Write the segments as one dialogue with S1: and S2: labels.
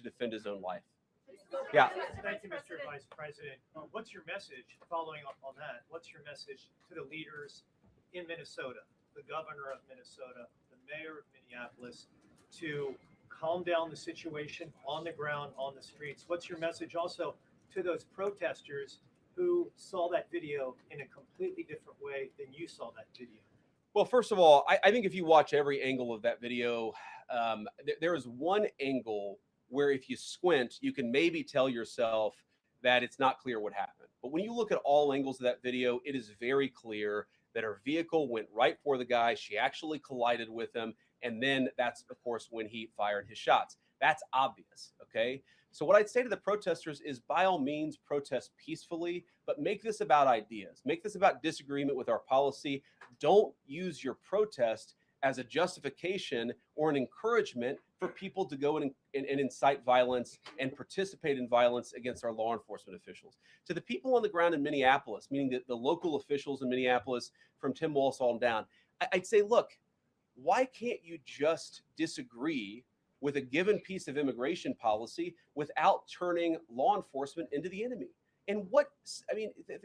S1: to defend his own life. Yeah.
S2: Thank you, Mr. Vice President. What's your message, following up on that, what's your message to the leaders in Minnesota, the governor of Minnesota, the mayor of Minneapolis, to calm down the situation on the ground, on the streets? What's your message also to those protesters who saw that video in a completely different way than you saw that video?
S1: Well, first of all, I think if you watch every angle of that video, there is one angle where if you squint, you can maybe tell yourself that it's not clear what happened. But when you look at all angles of that video, it is very clear that her vehicle went right for the guy. She actually collided with him. And then that's, of course, when he fired his shots. That's obvious, okay? So what I'd say to the protesters is, by all means, protest peacefully, but make this about ideas. Make this about disagreement with our policy. Don't use your protest as a justification or an encouragement for people to go and incite violence and participate in violence against our law enforcement officials. To the people on the ground in Minneapolis, meaning the local officials in Minneapolis from Tim Walz on down, I'd say, look, why can't you just disagree with a given piece of immigration policy without turning law enforcement into the enemy? And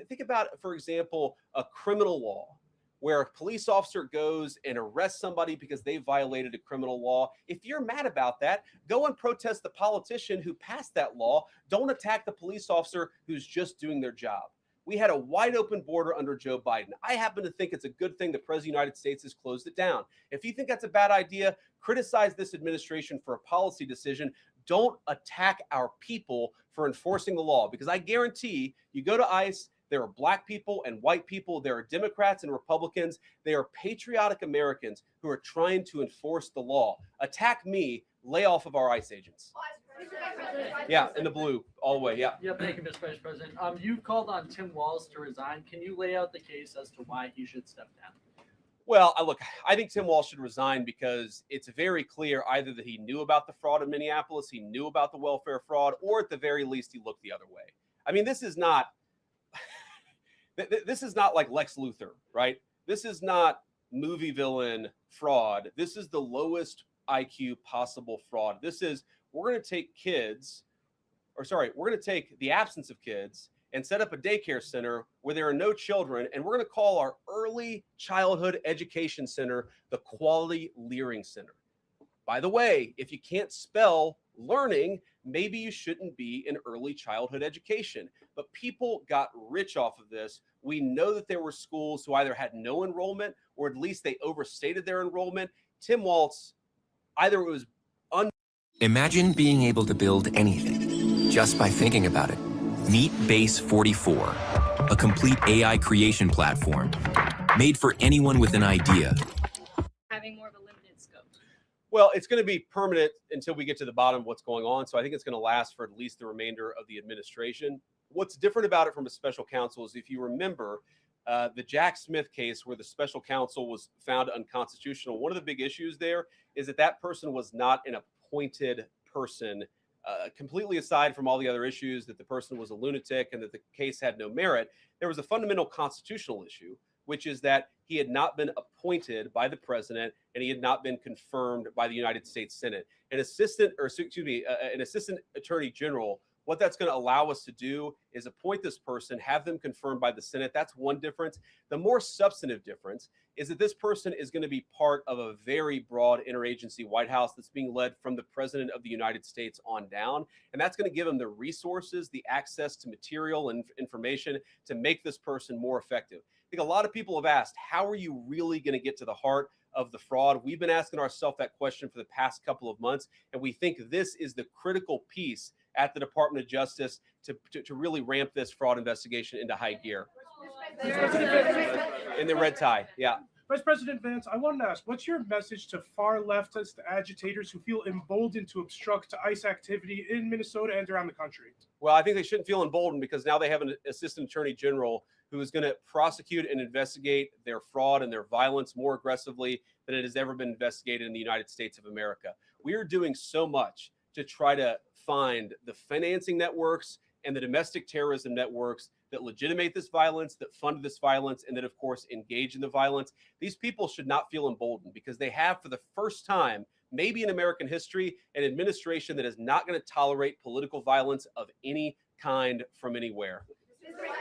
S1: think about, for example, a criminal law where a police officer goes and arrests somebody because they violated a criminal law. If you're mad about that, go and protest the politician who passed that law. Don't attack the police officer who's just doing their job. We had a wide open border under Joe Biden. I happen to think it's a good thing the President of the United States has closed it down. If you think that's a bad idea, criticize this administration for a policy decision. Don't attack our people for enforcing the law, because I guarantee you go to ICE, there are black people and white people. There are Democrats and Republicans. They are patriotic Americans who are trying to enforce the law. Attack me, lay off of our ICE agents. Yeah, in the blue, all the way, yeah.
S3: Yeah, thank you, Mr. Vice President. You've called on Tim Walz to resign. Can you lay out the case as to why he should step down?
S1: Well, look, I think Tim Walz should resign because it's very clear either that he knew about the fraud in Minneapolis, he knew about the welfare fraud, or at the very least, he looked the other way. I mean, this is not like Lex Luthor, right? This is not movie villain fraud. This is the lowest IQ possible fraud. This is, we're going to take the absence of kids and set up a daycare center where there are no children, and we're going to call our early childhood education center the Quality Learning Center. By the way, if you can't spell learning, maybe you shouldn't be in early childhood education. But people got rich off of this. We know that there were schools who either had no enrollment or at least they overstated their enrollment. Tim Walz, either it was
S4: Imagine being able to build anything just by thinking about it. Meet Base 44, a complete AI creation platform made for anyone with an idea.
S5: Having more of a limited scope.
S1: Well, it's going to be permanent until we get to the bottom of what's going on. So I think it's going to last for at least the remainder of the administration. What's different about it from a special counsel is, if you remember, the Jack Smith case where the special counsel was found unconstitutional, one of the big issues there is that that person was not an appointed person, completely aside from all the other issues that the person was a lunatic and that the case had no merit. There was a fundamental constitutional issue, which is that he had not been appointed by the president and he had not been confirmed by the United States Senate. An assistant attorney general, what that's going to allow us to do is appoint this person, have them confirmed by the Senate. That's one difference. The more substantive difference is that this person is going to be part of a very broad interagency White House that's being led from the President of the United States on down. And that's going to give them the resources, the access to material and information to make this person more effective. I think a lot of people have asked, how are you really going to get to the heart of the fraud? We've been asking ourselves that question for the past couple of months, and we think this is the critical piece at the Department of Justice to really ramp this fraud investigation into high gear. In the red tie, yeah.
S6: Vice President Vance, I wanted to ask, what's your message to far leftist agitators who feel emboldened to obstruct ICE activity in Minnesota and around the country?
S1: Well, I think they shouldn't feel emboldened because now they have an assistant attorney general who is going to prosecute and investigate their fraud and their violence more aggressively than it has ever been investigated in the United States of America. We are doing so much to try to find the financing networks and the domestic terrorism networks that legitimate this violence, that fund this violence, and that, of course, engage in the violence. These people should not feel emboldened because they have, for the first time, maybe in American history, an administration that is not going to tolerate political violence of any kind from anywhere.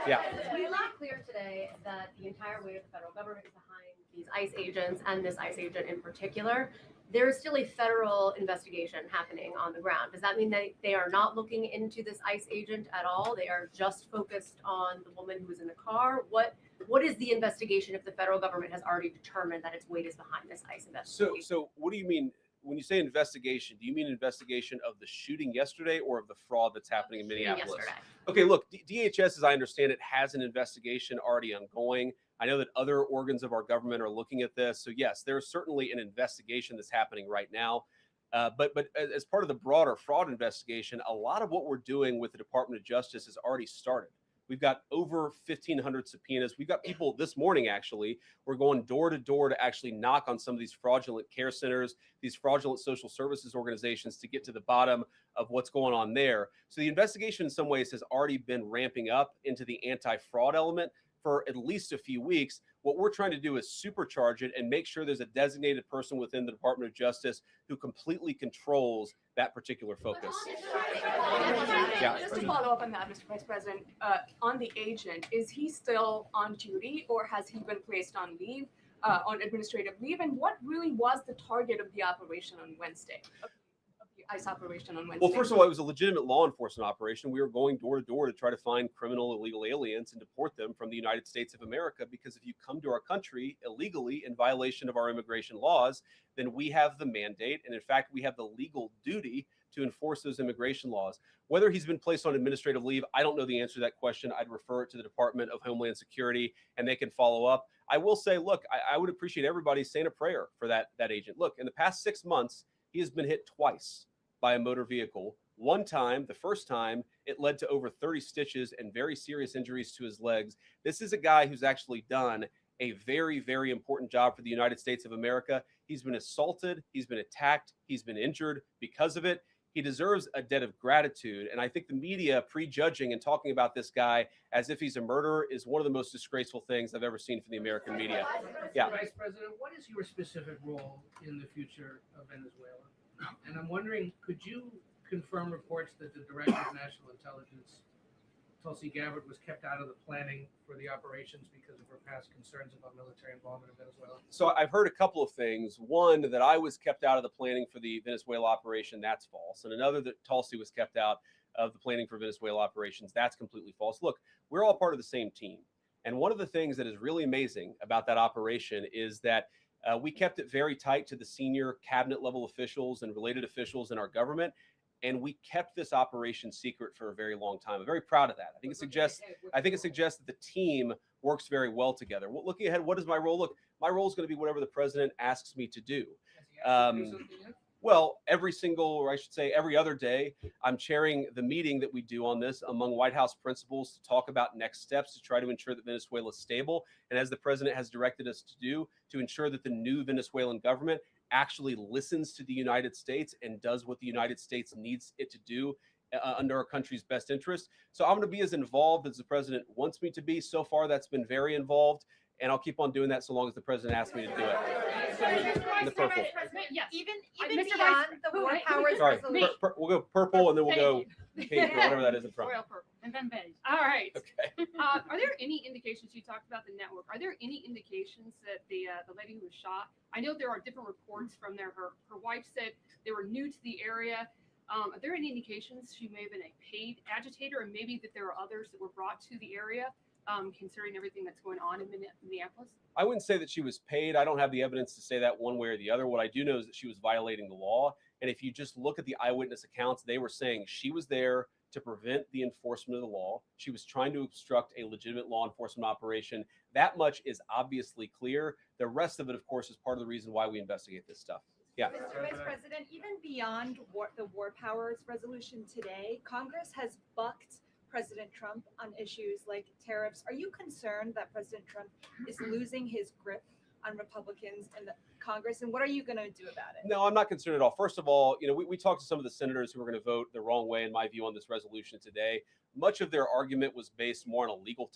S1: Yeah.
S7: We made clear today that the entire weight of the federal government is behind these ICE agents and this ICE agent in particular. There is still a federal investigation happening on the ground. Does that mean that they are not looking into this ICE agent at all? They are just focused on the woman who was in the car? What is the investigation if the federal government has already determined that its weight is behind this ICE investigation?
S1: So what do you mean when you say investigation? Do you mean investigation of the shooting yesterday or of the fraud that's happening in Minneapolis?
S7: Yesterday.
S1: Okay, look, DHS, as I understand it, has an investigation already ongoing. I know that other organs of our government are looking at this. So yes, there's certainly an investigation that's happening right now. But as part of the broader fraud investigation, a lot of what we're doing with the Department of Justice has already started. We've got over 1,500 subpoenas. We've got people this morning, actually, we're going door to door to actually knock on some of these fraudulent care centers, these fraudulent social services organizations to get to the bottom of what's going on there. So the investigation in some ways has already been ramping up into the anti-fraud element for at least a few weeks. What we're trying to do is supercharge it and make sure there's a designated person within the Department of Justice who completely controls that particular focus.
S8: Yeah. Just to follow up on that, Mr. Vice President, on the agent, is he still on duty or has he been placed on leave, on administrative leave? And what really was the target of the operation on Wednesday? ICE operation on Wednesday?
S1: Well, first of all, it was a legitimate law enforcement operation. We were going door to door to try to find criminal illegal aliens and deport them from the United States of America, because if you come to our country illegally in violation of our immigration laws, then we have the mandate, and in fact, we have the legal duty to enforce those immigration laws. Whether he's been placed on administrative leave, I don't know the answer to that question. I'd refer it to the Department of Homeland Security, and they can follow up. I will say, look, I would appreciate everybody saying a prayer for that agent. Look, in the past 6 months, he has been hit twice by a motor vehicle. One time, the first time, it led to over 30 stitches and very serious injuries to his legs. This is a guy who's actually done a very, very important job for the United States of America. He's been assaulted, he's been attacked, he's been injured because of it. He deserves a debt of gratitude. And I think the media prejudging and talking about this guy as if he's a murderer is one of the most disgraceful things I've ever seen from the American media. Yeah.
S9: Vice President, what is your specific role in the future of Venezuela? And I'm wondering, could you confirm reports that the Director of National Intelligence, Tulsi Gabbard, was kept out of the planning for the operations because of her past concerns about military involvement in Venezuela?
S1: So I've heard a couple of things. One, that I was kept out of the planning for the Venezuela operation. That's false. And another, that Tulsi was kept out of the planning for Venezuela operations. That's completely false. Look, we're all part of the same team. And one of the things that is really amazing about that operation is that we kept it very tight to the senior cabinet level officials and related officials in our government. And we kept this operation secret for a very long time. I'm very proud of that. I think it suggests that the team works very well together. Well, looking ahead, what is my role? Look, my role is going to be whatever the president asks me to do. Well, every other day, I'm chairing the meeting that we do on this among White House principals to talk about next steps to try to ensure that Venezuela is stable. And as the president has directed us to do, to ensure that the new Venezuelan government actually listens to the United States and does what the United States needs it to do under our country's best interest. So I'm going to be as involved as the president wants me to be. So far, that's been very involved. And I'll keep on doing that so long as the president asks me to do it. The purple.
S5: Yes.
S7: Even
S5: Mr.
S7: beyond
S5: Vice-
S7: the war
S5: wait,
S7: powers
S1: Sorry,
S7: resolution.
S1: we'll go purple and then we'll
S5: Thank
S1: go pink or whatever that is in front.
S5: Royal purple and then beige. All right.
S1: Okay.
S5: Are there any indications, you talked about the network, are there any indications that the lady who was shot, I know there are different reports from there. Her wife said they were new to the area. Are there any indications she may have been a paid agitator, and maybe that there are others that were brought to the area, considering everything that's going on in Minneapolis?
S1: I wouldn't say that she was paid. I don't have the evidence to say that one way or the other. What I do know is that she was violating the law. And if you just look at the eyewitness accounts, they were saying she was there to prevent the enforcement of the law. She was trying to obstruct a legitimate law enforcement operation. That much is obviously clear. The rest of it, of course, is part of the reason why we investigate this stuff. Yeah.
S10: Mr. Vice President, even beyond the war powers resolution today, Congress has bucked President Trump on issues like tariffs. Are you concerned that President Trump is losing his grip on Republicans in the Congress, and what are you going to do about it?
S1: No, I'm not concerned at all. First of all, we talked to some of the senators who were going to vote the wrong way, in my view, on this resolution today. Much of their argument was based more on a legal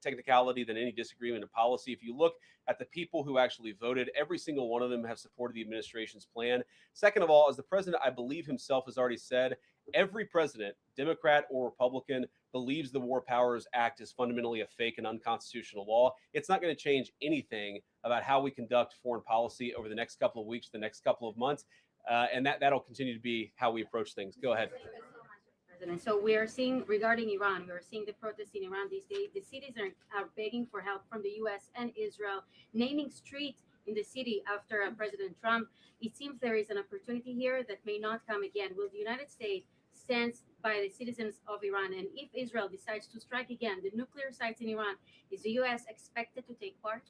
S1: technicality than any disagreement in policy. If you look at the people who actually voted, every single one of them have supported the administration's plan. Second of all, as the president, I believe himself, has already said, every president, Democrat or Republican, believes the War Powers Act is fundamentally a fake and unconstitutional law. It's not going to change anything about how we conduct foreign policy over the next couple of weeks, the next couple of months, and that'll continue to be how we approach things. Go ahead.
S11: President. So we are seeing, regarding Iran, we are seeing the protests in Iran these days. The cities are begging for help from the U.S. and Israel, naming streets in the city after President Trump. It seems there is an opportunity here that may not come again. Will the United States stand by the citizens of Iran? And if Israel decides to strike again the nuclear sites in Iran, is the U.S. expected to take part?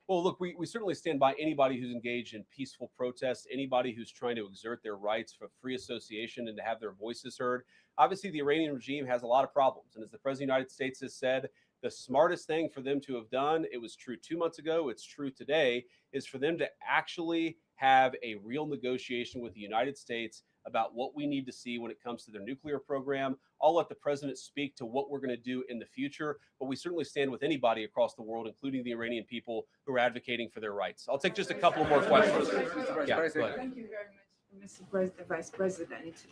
S1: Well, look, we certainly stand by anybody who's engaged in peaceful protests, anybody who's trying to exert their rights for free association and to have their voices heard. Obviously, the Iranian regime has a lot of problems. And as the President of the United States has said, the smartest thing for them to have done, it was true 2 months ago, it's true today, is for them to actually have a real negotiation with the United States about what we need to see when it comes to their nuclear program. I'll let the president speak to what we're going to do in the future, but we certainly stand with anybody across the world, including the Iranian people who are advocating for their rights. I'll take just a couple more questions. Yeah, go ahead.
S12: Thank you very much, Mr. Vice President.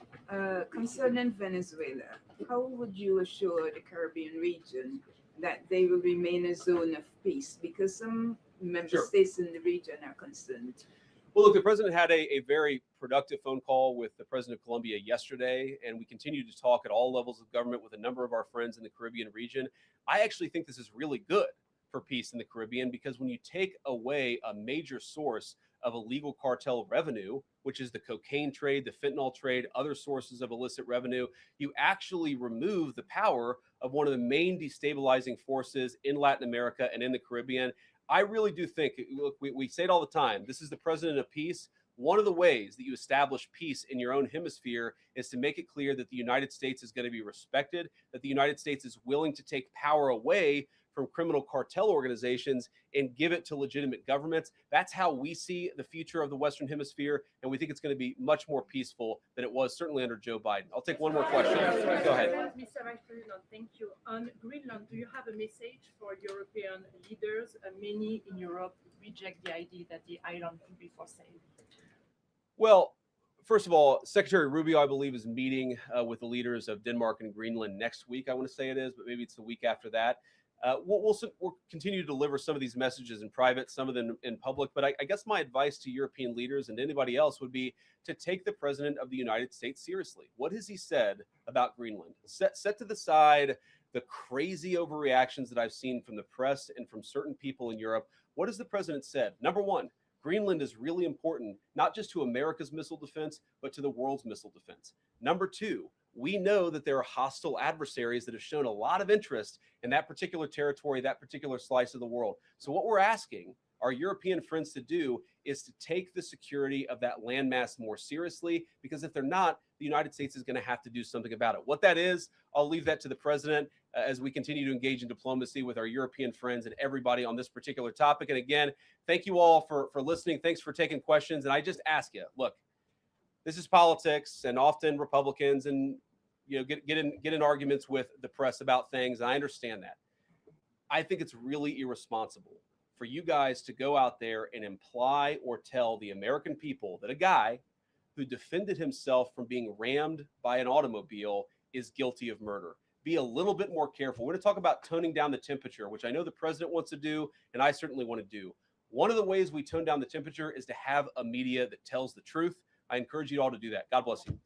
S12: Concerning Venezuela, how would you assure the Caribbean region that they will remain a zone of peace? Because some member states in the region are concerned.
S1: Well, look, the president had a very productive phone call with the president of Colombia yesterday, and we continue to talk at all levels of government with a number of our friends in the Caribbean region. I actually think this is really good for peace in the Caribbean, because when you take away a major source of illegal cartel revenue, which is the cocaine trade, the fentanyl trade, other sources of illicit revenue, you actually remove the power of one of the main destabilizing forces in Latin America and in the Caribbean. I really do think, look, we say it all the time, this is the president of peace. One of the ways that you establish peace in your own hemisphere is to make it clear that the United States is going to be respected, that the United States is willing to take power away from criminal cartel organizations and give it to legitimate governments. That's how we see the future of the Western Hemisphere, and we think it's going to be much more peaceful than it was certainly under Joe Biden. I'll take one more question. Go ahead.
S13: Mr. Vice President, thank you. On Greenland, do you have a message for European leaders? Many in Europe reject the idea that the island could be for sale. Well,
S1: first of all, Secretary Rubio, I believe, is meeting with the leaders of Denmark and Greenland next week. I want to say it is, but maybe it's the week after that. We'll continue to deliver some of these messages in private, some of them in public. But I guess my advice to European leaders and anybody else would be to take the president of the United States seriously. What has he said about Greenland? Set to the side the crazy overreactions that I've seen from the press and from certain people in Europe. What has the president said? Number one, Greenland is really important, not just to America's missile defense, but to the world's missile defense. Number two, we know that there are hostile adversaries that have shown a lot of interest in that particular territory, that particular slice of the world. So what we're asking our European friends to do is to take the security of that landmass more seriously, because if they're not, the United States is going to have to do something about it. What that is, I'll leave that to the president as we continue to engage in diplomacy with our European friends and everybody on this particular topic. And again, thank you all for listening. Thanks for taking questions. And I just ask you, look, this is politics, and often Republicans and get in arguments with the press about things. And I understand that. I think it's really irresponsible for you guys to go out there and imply or tell the American people that a guy who defended himself from being rammed by an automobile is guilty of murder. Be a little bit more careful. We're going to talk about toning down the temperature, which I know the president wants to do, and I certainly want to do. One of the ways we tone down the temperature is to have a media that tells the truth. I encourage you all to do that. God bless you.